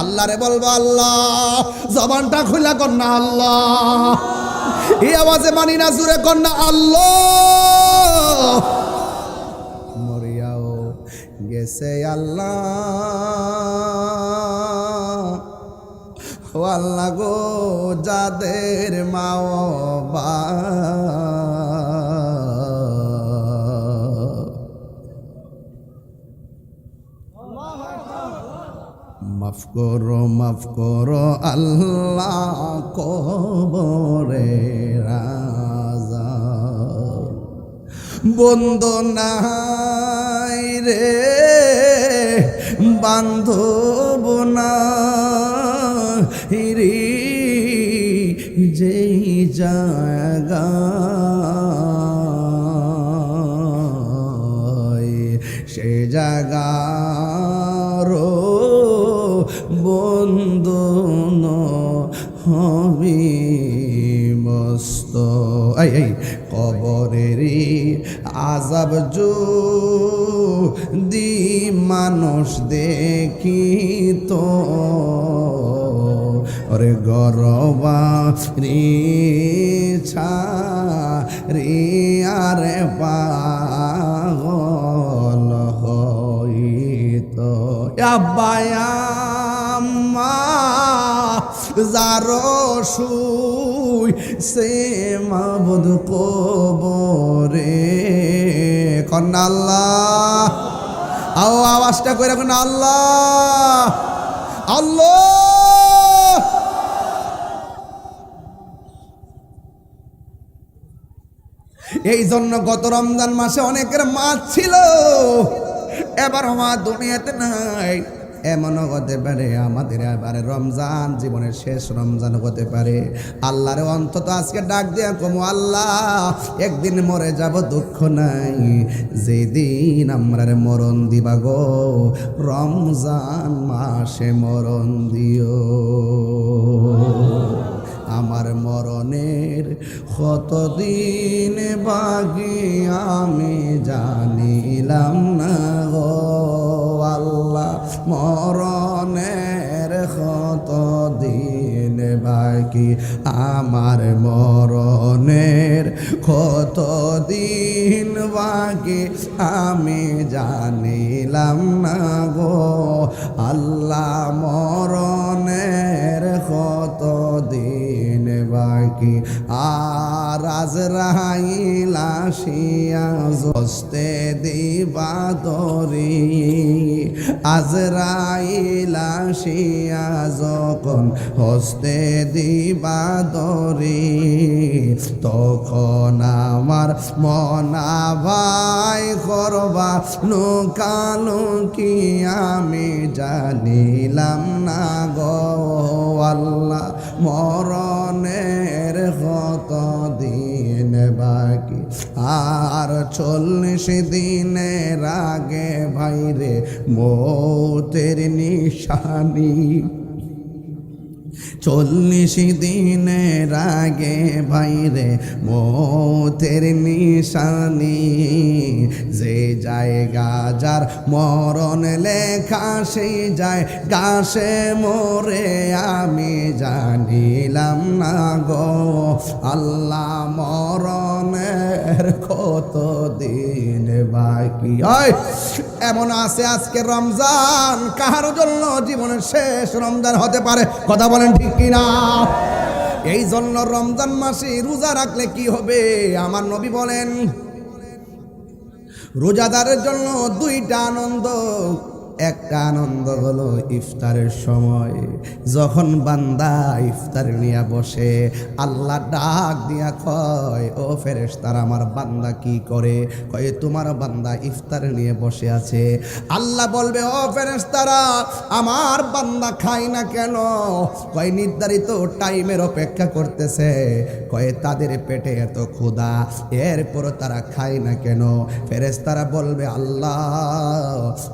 আল্লাহরে বলবো আল্লাহ, জবানটা খুলে কর না আল্লাহ, এই আওয়াজে মানি না, জুড়ে কর না আল্লাহ। মরিয়াও গেছে আল্লাহ, ও আল্লাহ গো, যাদের মা বা মাফ করো আল্লাহ কবরে রাজা, বন্ধু নাই রে বান্ধব নাই রে, যেই জায়গা সে জায়গার বন্ধু হবি মস্ত। এই কবরেরই আযাব যদি মানুষ দেখিত, ওরে গরবারি ছাড়ি আরে পাগল হইত। আব্বায়াম্মা যারো শুই সে মাবুদ কবরে, কন্যা আল্লাহ, আও আওয়াজটা করে কোন আল্লাহ আল্লাহ। এই জন্য গত রমজান মাসে অনেকের মা ছিল, এবার মা দুনিয়াতে নাই। এমনও হতে পারে আমাদের এবারে রমজান জীবনের শেষ রমজান হতে পারে। আল্লাহরে অন্তত আজকে ডাক দেয়া কমু, আল্লাহ একদিন মরে যাব, দুঃখ নাই, যেদিন আমরারে মরণ দিবা গো, রমজান মাসে মরণ দিও। আমার মরণের কতদিন বাকি আমি জানিলাম না গো আল্লাহ, মরণের কতদিন বাকি, আমার মরণের কতদিন বাকি আমি জানিলাম না গো আল্লাহ, মরণের কতদিন বাকি। আর আজরাইল আসিয়া হস্তে দিবা দরি, আজরাইল আসিয়া যখন হস্তে দিবা দরি, তখন আমার মনা ভাই করবা লুকালুকি আমি জানিলাম না গো আল্লাহ, মরণের কতদিন বাকি। আর 40 দিনের আগে ভাইরে মৌতের নিশানি, 40 দিনের আগে ভাইরে মৌতের নিশানি, যে জায়গা যার মরণ লেখা সেই যায় গাছে মোরে আমি জানিলাম না গো আল্লাহ, মরণের কত দিন বাকি। এমন আছে আজকে রমজান কাহার জন্য জীবনের শেষ রমজান হতে পারে, কথা বলেন ঠিক কিনা? এই জন্য রমজান মাসে রোজা রাখলে কি হবে? আমার নবী বলেন রোজাদারের জন্য 2টা আনন্দ, একটা আনন্দ হলো ইফতারের সময়, যখন বান্দা ইফতার নিয়ে বসে আল্লাহ ডাক দিয়া কয়, ও ফেরেশতারা আমার বান্দা কি করে? কয় তোমার বান্দা ইফতার নিয়ে বসে আছে। আল্লাহ বলবে, ও ফেরেশতারা আমার বান্দা খায় না কেন? কয় নির্ধারিত টাইমের অপেক্ষা করতেছে। কয় তাদের পেটে এত ক্ষুধা, এরপর তারা খায় না কেন? ফেরেশতারা বলবে, আল্লাহ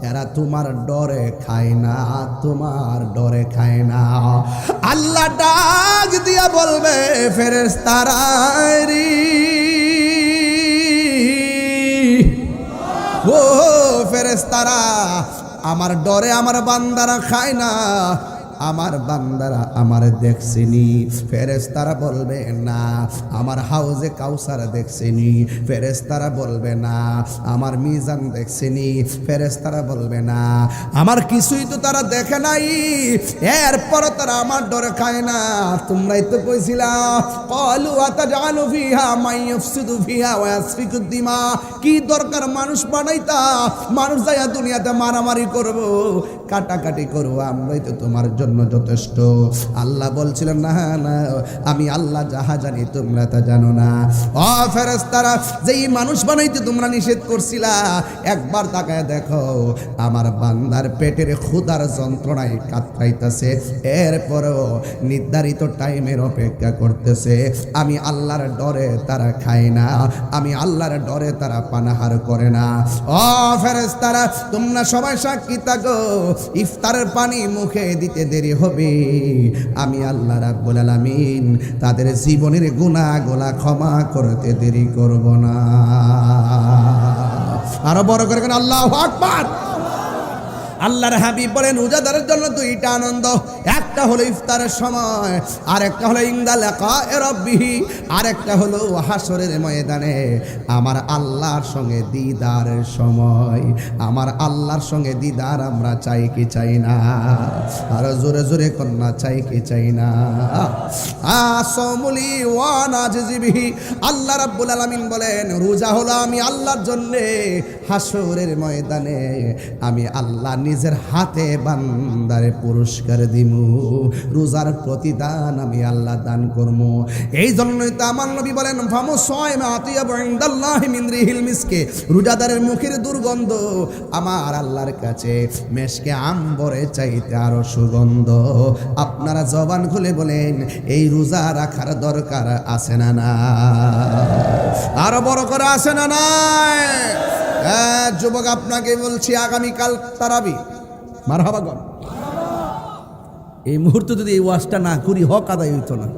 এরা তোমার ডরে খায় না, তোমার ডরে খায় না। আল্লাহ ডাক দিয়া বলবে, ফেরেশতারা রে, ও ফেরেশতারা আমার ডরে আমার বান্দারা খায় না, আমার বান্দারা আমার দেখছেনি। ফেরেশতারা বলবে না আমার হাউজে কাউসার দেখছেনি। ফেরেশতারা বলবে না আমার মিজান দেখছেনি। ফেরেশতারা বলবে না আমার কিছুই তো তারা দেখে নাই, এরপর তারা আমার ডরে খায় না। তোমরাই তো কইছিলা, ক্বালু আতাজআলু ফিহা মান ইফসিদু ফিহা ওয়া ইয়াসফিকু দিমা, কি দরকার মানুষ বানাইতা? মানুষ যায়া দুনিয়াতে মারামারি করব, কাটাকাটি করব, আমরাই তো তোমার জন্য যথেষ্ট। আল্লাহ বলছিলেন, না না আমি আল্লাহ যাহা জানি তোমরা তা জানো না। ও ফেরেশতারা যেই মানুষ বানাইতে তোমরা নিষেধ করছিলা, একবার তাকায় দেখো আমার বান্দার পেটের ক্ষুধার যন্ত্রণায় কাতরাইতেছে, এরপরও নির্ধারিত টাইমের অপেক্ষা করতেছে। আমি আল্লাহর ডরে তারা খায় না, আমি আল্লাহর ডরে তারা পানাহার করে না। ও ফেরেশতারা তোমরা সবাই সাক্ষী থাকো, ইফতারের পানি মুখে দিতে দেরি হবে, আমি আল্লাহ রাব্বুল আলামিন তাদের জীবনের গুনাহগুলো ক্ষমা করতে দেরি করব না। আরো বড় করে আল্লাহু আকবার। আল্লাহর হাবিব বলেন রোজাদারের জন্য দুইটা আনন্দ, একটা হলো ইফতারের সময়, আর একটা হলো ইনদা লিকায়ে রাব্বিহি, আর একটা হলো হাসরের ময়দানে আমার আল্লাহর সঙ্গে দিদারের সময়। আমার আল্লাহর সঙ্গে দিদার আমরা চাই কি চাই না? আর জোরে জোরে কন্যা চাই কি চাই না? আসমুলি ওয়া নাজিবিহি, আল্লাহ রাব্বুল আলামিন বলেন রোজা হলো আমি আল্লাহর জন্য, হাসরের ময়দানে আমি আল্লাহ নিজের হাতে বান্দারে পুরস্কার দিমু, রোজার প্রতিদান আমি আল্লাহ দান করবো। এই জন্যই তো আমার নবী বলেন ফামু সায়মা আতিয়াবু ইনদাল্লাহি মিন রিহিল মিসকে, রোজাদারের মুখের দুর্গন্ধ আমার আল্লাহর কাছে মেশকে আম্বরে চাইতে আরো সুগন্ধ। আপনারা জবান খুলে বলেন এই রোজা রাখার দরকার আছে না না? আরো বড় করে আছে না নাই? যুবক আপনাকে বলছি আগামীকাল তারাবি, মারহাবা গণ। এই মুহূর্তে যদি এই ওয়াজটা না করি হক আদায় হইতো না,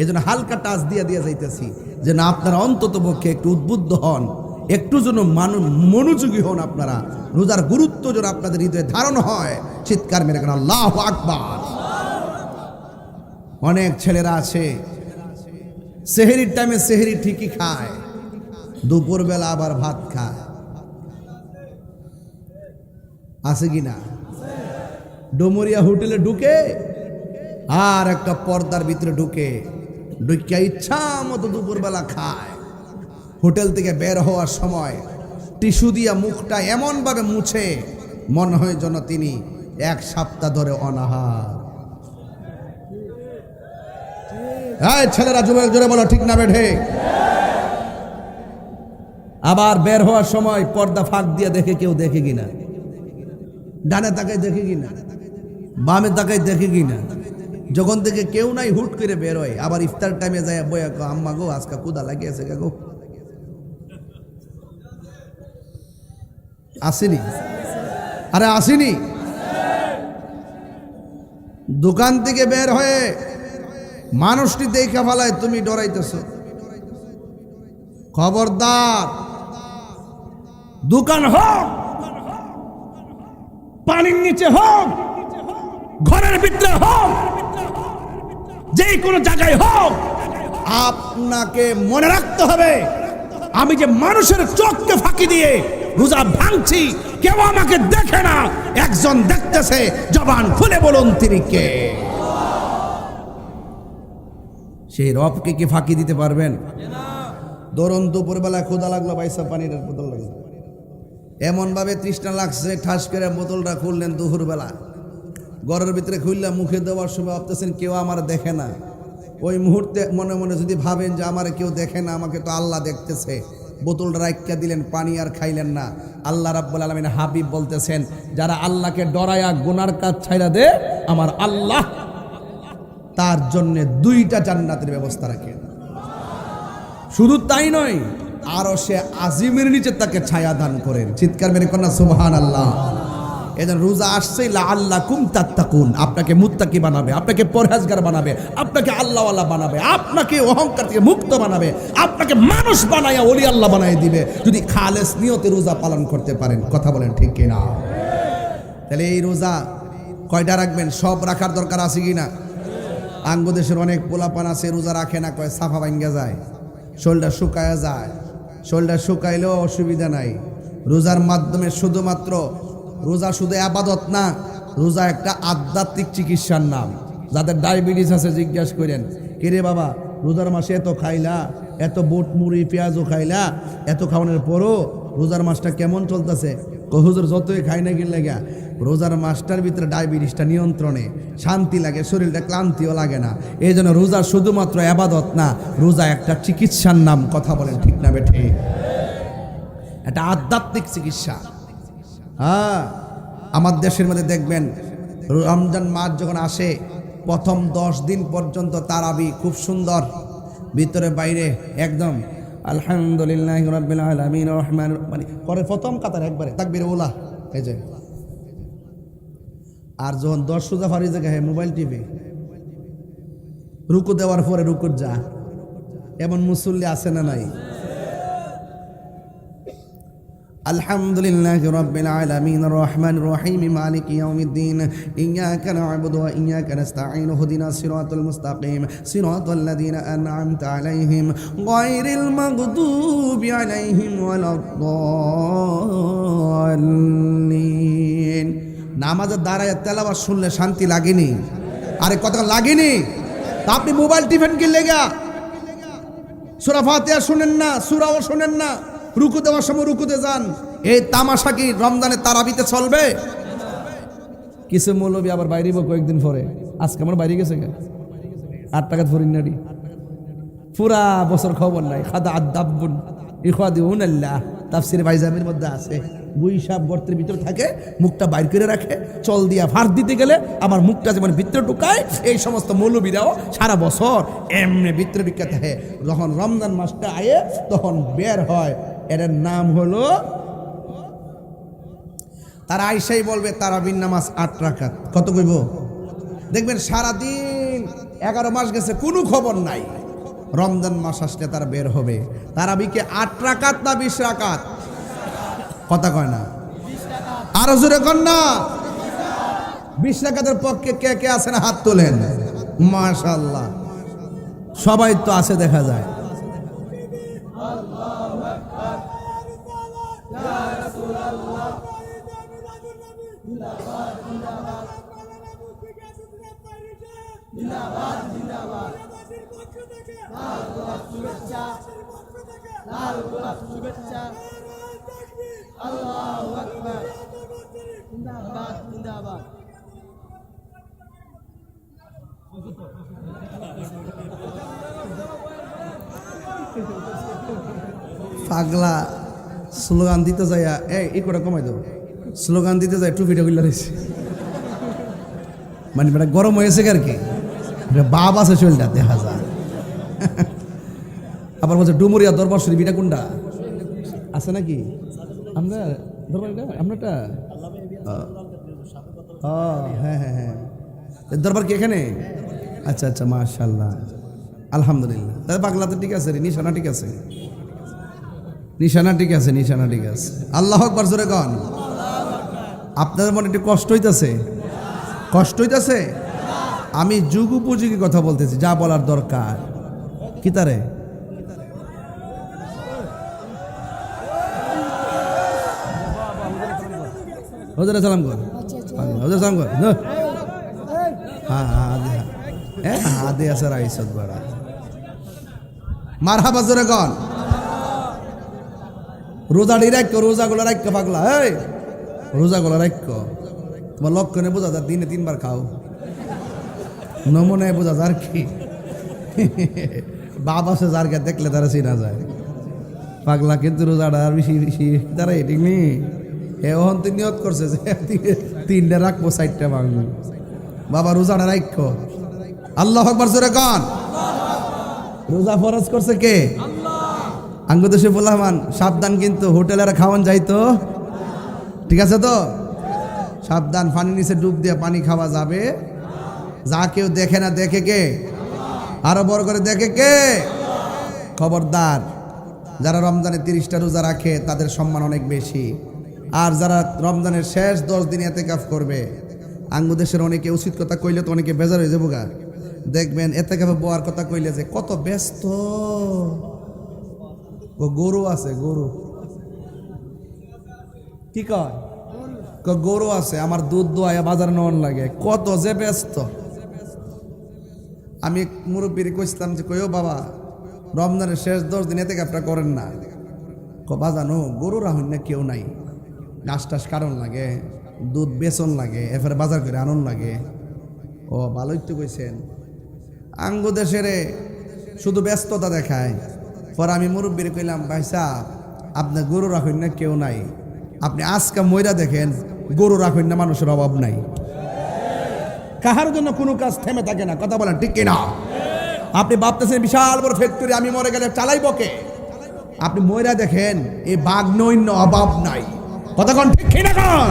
এই জন্য হালকা টাচ দিয়ে যাইতেছি যে না আপনারা অন্তত পক্ষে একটু উদ্বুদ্ধ হন, একটু যেন মনোযোগী হন, আপনারা রোজার গুরুত্ব যেন আপনাদের হৃদয়ে ধারণ হয়। চিৎকার মেরে কেন আল্লাহু আকবার। অনেক ছেলেরা আছে সেহরির টাইমে সেহরি ঠিকই খায়, দুপুরবেলা আবার ভাত খায়, আছে কি না? ডোমরিয়া হোটেলে ঢুকে আর একটা পর্দার ভিতরে ঢুকে ইচ্ছা মতো দুপুরবেলা খায়। হোটেল থেকে বের হওয়ার সময় টিস্যু দিয়া মুখটা এমন ভাবে মুছে মনে হয় যেন তিনি এক সপ্তাহ ধরে অনাহার। এই ছেলেরা যুবক জোরে বলো ঠিক না বেঠে? আবার বের হওয়ার সময় পর্দা ফাঁক দিয়ে দেখে কেউ দেখে কিনা, ডানে তাকায় দেখে কিনা, বামে তাকায় দেখে কিনা। যখন থেকে কেউ নাই হুট করে বের হয়, আবার ইফতার টাইমে যায় বইয়া কো আম্মা গো আজকে ক্ষুধা লাগিয়েছে গো, আসেনি? আরে আসেনি? দোকান থেকে বের হয়ে মানুষটি দেখে ফেলায় তুমি ডরাইতেছ। খবরদার, দোকান হোক, পানির নিচে হোক, ঘরের ভিতরে হোক, যে কোনো জায়গায় হোক, আপনাকে মনে রাখতে হবে আমি যে মানুষের চোখকে ফাঁকি দিয়ে রোজা ভাঙছি, কেউ আমাকে দেখে না, একজন দেখতেছে। জবান খুলে বলুন তিনি কে? সেই রবকে কি ফাঁকি দিতে পারবেন? ধরুন দুপুরবেলা ক্ষুধা লাগলো, বাইসা পানির বোতল লাগলো, এমনভাবে তৃষ্ণা লাগছে, ঠাস করে বোতলটা খুললেন দুপুরবেলা, ঘরের ভিতরে খুললাম, মুখে দেওয়ার সময় ভাবতেছেন কেউ আমার দেখে না। ওই মুহূর্তে মনে মনে যদি ভাবেন যে আমার কেউ দেখে না, আমাকে তো আল্লাহ দেখতেছে, বোতলটা রাইখা দিলেন, পানি আর খাইলেন না। আল্লাহ রাব্বুল আলামিন হাবিব বলতেছেন, যারা আল্লাহকে ডরায়া গুনার কাজ ছাইরা দে, আমার আল্লাহ তার জন্য 2টা জান্নাতের ব্যবস্থা রাখেন। শুধু তাই নয়, আরো সে আজিমের নিচে তাকে ছায়া দান করেন। চিৎকার মেরে কন্যা সুবহানাল্লাহ। এজন্য রোজা আসছে লাআল্লাকুম তাত্তাকুন, আপনাকে মুত্তাকি বানাবে, আপনাকে পরহেজগার বানাবে, আপনাকে আল্লাহওয়ালা বানাবে, আপনাকে অহংকার থেকে মুক্ত বানাবে, আপনাকে মানুষ বানায়া ওলি আল্লাহ বানায় দিবে, যদি খালেস নিয়তে রোজা পালন করতে পারেন। কথা বলেন ঠিক কিনা? তাহলে এই রোজা কয়টা রাখবেন? সব রাখার দরকার আছে কিনা? আঙ্গদেশের অনেক পোলাপান আছে রোজা রাখে না, কয় সাফা ভাঙ্গা যায়, শরীরটা শুকায়া যায়। শরীরটা শুকাইলেও অসুবিধা নাই। রোজার মাধ্যমে শুধুমাত্র রোজা শুধু আবাদত না, রোজা একটা আধ্যাত্মিক চিকিৎসার নাম। যাদের ডায়াবেটিস আছে জিজ্ঞাসা করেন, কিরে বাবা রোজার মাসে এত খাইলা, এত বুট মুড়ি পেঁয়াজও খাইলা, এত খাওয়ানোর পরও রোজার মাসটা কেমন চলতেছে? হুজুর যতই খাই না কিনলে গা, রোজার মাসটার ভিতরে ডায়াবেটিসটা নিয়ন্ত্রণে, শান্তি লাগে, শরীরটা ক্লান্তিও লাগে না। এই জন্য রোজা শুধুমাত্র আবাদত না, রোজা একটা চিকিৎসার নাম। কথা বলেন ঠিক না বেঠে? একটা আধ্যাত্মিক চিকিৎসা। হ্যাঁ, আমার দেশের মধ্যে দেখবেন রমজান মাস যখন আসে, প্রথম 10 দিন পর্যন্ত তারাবি খুব সুন্দর, ভিতরে বাইরে একদম আলহামদুলিল্লাহি রাব্বিল আলামিন রহমান মানে করে প্রথম কাতার একবারে তাকবীর ওলা এই যে। আর যখন 10 রোজা ফারি জায়গায় মোবাইল টিভি, রুকু দেওয়ার পরে রুকুর যা, এমন মুসল্লি আছে না নাই? আলহামদুলিল্লাহি রাব্বিল আলামিন রহমানির রহিম মালিকি ইয়াউমিদ্দিন ইয়্যাকা না'বুদু ওয়া ইয়্যাকা নাস্তাঈন ইহদিনাস সিরাতাল মুস্তাকিম সিরাতাল লাযীনা আন'আমতা আলাইহিম গায়রিল মাগদুবি আলাইহিম ওয়ালাদ-দাল্লিন। নামাজের দাঁড়ায় তেলাওয়াত শুনলে শান্তি লাগেনি? আরে কথা লাগেনি? তা আপনি মোবাইল টিফেন কি লেগা সূরা ফাতিহা শুনেন না, সূরাও শুনেন না, রুকু দেওয়ার সময় রুকুতে যান। এই তামাশা কি রমজানে তারাবিতে চলবে? কিছু মৌলবী আবার বাইরে কয়েকদিন পরে, আজকে আমার বাইরে গেছে 8 টাকা ফরিনারি, পুরা বছর খবর নাই। খাদা আদাব্বুন ইখাদিউনাল্লাহ, তাফসীরে বাইজামির মধ্যে আছে, গুইসাব গর্তের ভিতরে থাকে, মুখটা বাইর করে রাখে, চল দিয়া ফার দিতে গেলে আমার মুখটা যেমন ভিতরে ঢুকায়, এই সমস্ত মৌলবীরাও সারা বছর এমনি ভিতরে ঢুকে থাকে। যখন রমজান মাসটা আয়ে তখন বের হয়। এর নাম হলো, তারা আইসাই বলবে তারাবির নামাজ 8 রাকাত। কত কইব? দেখবেন সারাদিন 11 মাস গেছে কোনো খবর নাই, রমজান মাস আসলে তারা বের হবে। তারাবিকে 8 রাকাত না 20 রাকাত? কথা কয় না, আরো জোরে কন না। 20 রাকাতের পক্ষে কে কে আছেন হাত তোলেন। মাশাআল্লাহ, সবাই তো আছে দেখা যায়। পাগলা স্লোগান দিতে যায়, এই কটা কমাই দেবো, স্লোগান দিতে যায় টুপিটা গুলা রয়েছে, মানে বেটা গরম হয়েছে আর কি, বাপ আছে শরীরটা দেখা যায়। আবার বলছে ডুমুরিয়া দরবার শরীফ, এটা কোনটা আছে নাকি? আমরা দরবারটা আপনারটা? হ্যাঁ হ্যাঁ হ্যাঁ, দরবার কি এখানে? আচ্ছা আচ্ছা, মাশাআল্লাহ, আলহামদুলিল্লাহ। তাহলে বাংলাতে ঠিক আছে, নিশানা ঠিক আছে, নিশানা ঠিক আছে, নিশানা ঠিক আছে। আল্লাহু আকবার জোরে কন। আপনাদের মনে একটু কষ্ট হইতেছে? কষ্ট হইতেছে? আমি যুগ উপযোগী কথা বলতেছি, যা বলার দরকার। কি তারে হুজুর সালাম কর, হুজুর সালাম কর। হ্যাঁ হ্যাঁ, হাদে আছে রাইসত বড়া। মারহাবা জোরে কন। রোজাটি রাখ, রোজাগুলো রাখ পাগলা, এই রোজাগুলো রাখ। তোমার লক্ষণে বোঝা যায় দিনে 3 বার খাও, নমুনায় বোঝা যায় কি বাবা সে যার দেখলে তারা চিনা যায় পাগলা। কিন্তু রোজাটা আর বেশি বেশি তারা এটি নেই। এখন তুই নিয়ত করছে যে 3টে রাখবো 4টে ভাঙবো। বাবা রোজাটা রাখো। আল্লাহু আকবার জোরে কান। রোজা ফরজ করছে কে? আঙ্গু দেশে বললাম সাবধান, কিন্তু হোটেলের খাওয়ান যাইতো, ঠিক আছে তো? সাবধান, পানি নিচে ডুব দিয়ে পানি খাওয়া যাবে। যা কেউ দেখে না, দেখে কে? আরো বড় করে দেখে কে? খবরদার, যারা রমজানে 30টা রোজা রাখে তাদের সম্মান অনেক বেশি। আর যারা রমজানের শেষ 10 দিন ইতিকাফ করবে, আঙ্গু দেশের অনেকে উচিত কথা কইলে তো অনেকে বেজার হয়ে যাবো গা। দেখবেন ইতিকাফে বওয়ার কথা কইলে যে কত ব্যস্ত। ও গরু আছে, গরু কি কয়? গরু আছে, আমার দুধ দোয়া বাজার নেওয়ার লাগে, কত যে ব্যস্ত। আমি মুরব্বীর কইছিলাম যে কইও বাবা, রমজানের শেষ 10 দিন ইতিকাফটা করেন না। বাজানো গরু রাহুন না কেউ নাই, ঘাস টাস কারণ লাগে, দুধ বেচন লাগে, এরপরে বাজার করে আনন্দ লাগে। ও ভালোই তো কইছেন। আঙ্গু দেশেরে শুধু ব্যস্ততা দেখায়। পরে আমি মুরব্বীর কইলাম, ভাই সাহেব আপনার গরু রাখুন না কেউ নাই, আপনি আজকে ময়রা দেখেন গরু রাখুন না মানুষের অভাব নাই। কাহার জন্য কোনো কাজ থেমে থাকে না, কথা বলেন ঠিক কিনা? আপনি ভাবতেছেন বিশাল বড় ফ্যাক্টরি, আমি মরে গেলে চালাইব কে? আপনি ময়রা দেখেন এই বাগনৈন্য অভাব নাই, কথা কোন ঠিক কিনা? কোন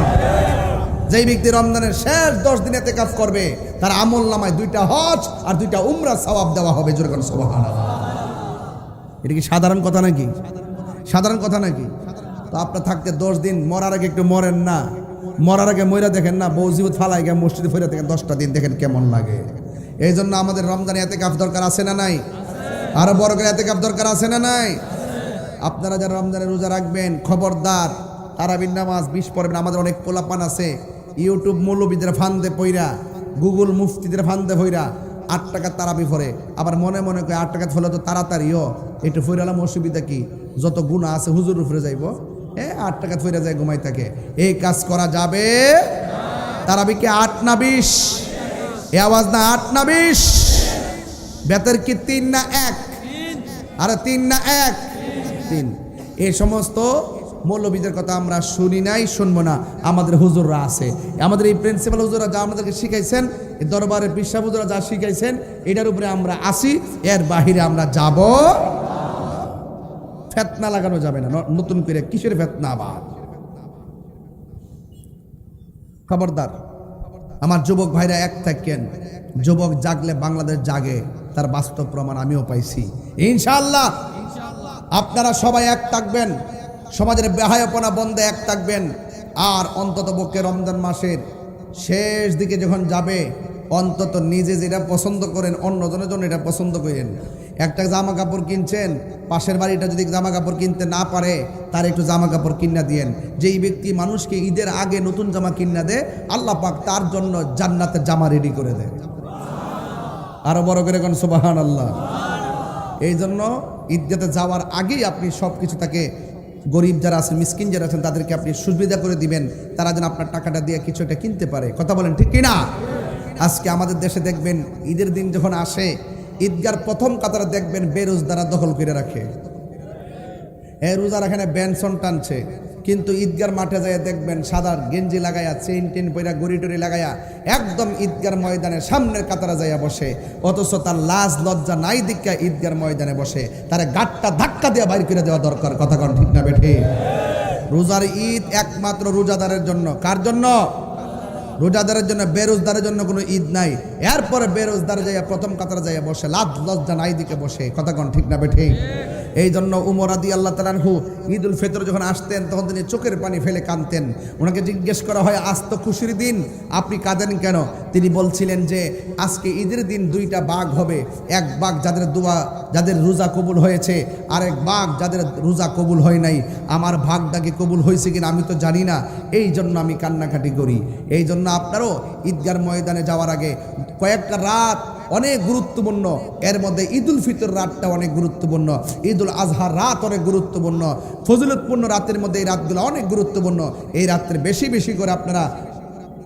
যেই ব্যক্তি রমজানের শেষ 10 দিন ইতিকাফ করবে তার আমল নামায় 2টা হজ আর 2টা উমরা সওয়াব দেওয়া হবে। জোরে কোন সুবহানাল্লাহ। এটা কি সাধারণ কথা নাকি? সাধারণ কথা নাকি? তো আপনার থাকতে 10 দিন, মরার আগে একটু মরেন না, মরার আগে ময়রা দেখেন না, বউ জীবত ফালাই গিয়ে মসজিদে ফিরে দেখেন 10টা দিন দেখেন কেমন লাগে। এই জন্য আমাদের রমজানে ইতিকাফ দরকার আছে না নাই? আরো বড় করে ইতিকাফ দরকার আছে না নাই? আপনারা যারা রমজানে রোজা রাখবেন খবরদার তারাবির নামাজ 20 পড়বেন। আমাদের অনেক পোলাপান আছে ইউটিউব মৌলবীদের ফান্দে পইরা, গুগল মুফতিদের ফান্দে পইরা 8 টাকা তারাবি পড়ে, আবার মনে মনে করে 8 টাকা ফলে তো তাড়াতাড়িও একটু ফইরালাম, অসুবিধা কি? যত গুনাহ আছে হুজুর উপরে যাইব, 8 টাকা ফইরা যায় ঘুমাই থাকে। এই কাজ করা যাবে? তারাবি কি 8 না 20? এই আওয়াজ না 8 না 20? বেতর কি 3 না 1? আরে 3 না 1? 3। এই সমস্ত মৌলবীদের কথা আমরা শুনি নাই, শুনবো না। আমাদের হুজুররা আছে, আমাদের এই প্রিন্সিপাল হুজুররা যা আমাদেরকে শিখাইছেন, এই দরবারের পিসা হুজুররা যা শিখাইছেন, এটার উপরে আমরা আসি, এর বাহিরে আমরা যাব। ফেতনা লাগানো যাবে না নতুন করে। কিসের ফেতনা আবার? খবরদার আমার যুবক ভাইরা, এক থাকেন। যুবক জাগলে বাংলাদেশ জাগে, তার বাস্তব প্রমাণ আমিও পাইছি ইনশাআল্লাহ। আপনারা সবাই এক থাকবেন, সমাজের বেহায়াপনা বন্ধে এক থাকবেন। আর অন্তত পক্ষে রমজান মাসের শেষ দিকে যখন যাবে, অন্তত নিজে যেটা পছন্দ করেন অন্যজনের জন্য এটা পছন্দ করেন। একটা জামা কাপড় কিনছেন, পাশের বাড়িটা যদি জামা কাপড় কিনতে না পারে তার একটু জামা কাপড় কিনা দিয়েন। যেই ব্যক্তি মানুষকে ঈদের আগে নতুন জামা কিনা দেয়, আল্লাহ পাক তার জন্য জান্নাতের জামা রেডি করে দেয়। আরো বড় করে কোন সুবহানাল্লাহ। এই জন্য ঈদগাতে যাওয়ার আগেই আপনি সব কিছু তাকে, গরিব যারা আছেন, মিসকিন যারা আছেন, তাদেরকে আপনি সুবিধা করে দিবেন, তারা যেন আপনার টাকাটা দিয়ে কিছু একটা কিনতে পারে। কথা বলেন ঠিক কিনা? আজকে আমাদের দেশে দেখবেন ঈদের দিন যখন আসে, ঈদগার প্রথম কাতারে দেখবেন বেরোজদারা দখল করে রাখে। রোজার এখানে বেনসন টানছে, কিন্তু ঈদগার মাঠে যায় দেখবেন সাদা গেঞ্জি লাগাইয়া, চেইন টেন পইরা, গড়ি টড়ি লাগাইয়া একদম ঈদগার ময়দানের সামনের কাতারে যাইয়া বসে। অথচ তার লাজ লজ্জা নাই দিকা ঈদগার ময়দানে বসে, তার গাটটা ধাক্কা দিয়ে বাইর করে দেওয়া দরকার। কথা কন ঠিক না বেঠে? রোজার ঈদ একমাত্র রোজাদারের জন্য। কার জন্য? রোজাদারের জন্য। বেরোজদারের জন্য কোনো ঈদ নাই। এরপরে বেরোজদার যাইয়া প্রথম কাতারে যাইয়া বসে, লাজ লজ্জা নাই দিকে বসে। কথা কন ঠিক না বেঠে? এই জন্য উমর রাদিয়াল্লাহু তাআলা আনহু ঈদুল ফিতর যখন আসতেন তখন তিনি চোখের পানি ফেলে কাঁদতেন। ওনাকে জিজ্ঞেস করা হয়, আজ তো খুশির দিন, আপনি কাঁদেন কেন? তিনি বলছিলেন যে আজকে ঈদের দিন 2টা বাঘ হবে। এক বাঘ যাদের দোয়া, যাদের রোজা কবুল হয়েছে, আরেক বাঘ যাদের রোজা কবুল হয় নাই। আমার ভাগটা কি কবুল হয়েছে কিনা আমি তো জানি না, এই জন্য আমি কান্নাকাটি করি। এই জন্য আপনারও ঈদগার ময়দানে যাওয়ার আগে কয়েকটা রাত অনেক গুরুত্বপূর্ণ। এর মধ্যে ঈদুল ফিতর রাতটা অনেক গুরুত্বপূর্ণ, ঈদুল আজহার রাত অনেক গুরুত্বপূর্ণ, ফজিলতপূর্ণ রাতের মধ্যে এই রাতগুলো অনেক গুরুত্বপূর্ণ। এই রাত্রে বেশি বেশি করে আপনারা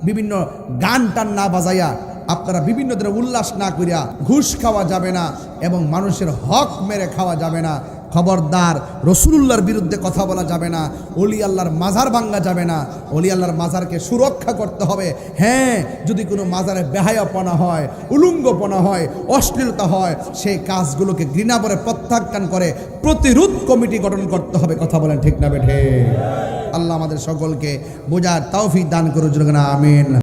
বিভিন্ন গান টান না বাজাইয়া, আপনারা বিভিন্ন ধরনের উল্লাস না করিয়া, ঘুষ খাওয়া যাবে না এবং মানুষের হক মেরে খাওয়া যাবে না। খবরদার, রসুলুল্লাহর বিরুদ্ধে কথা বলা যাবে না, অলি আল্লাহর মাজার ভাঙ্গা যাবে না, অলি আল্লাহর মাজারকে সুরক্ষা করতে হবে। হ্যাঁ, যদি কোনো মাজারে বেহায়াপনা হয়, উলঙ্গপনা হয়, অশ্লীলতা হয়, সেই কাজগুলোকে ঘৃণা করে প্রত্যাখ্যান করে প্রতিরোধ কমিটি গঠন করতে হবে। কথা বলেন ঠিক না বেঠে? আল্লাহ আমাদের সকলকে বোঝার তৌফিক দান করুন। আমিন।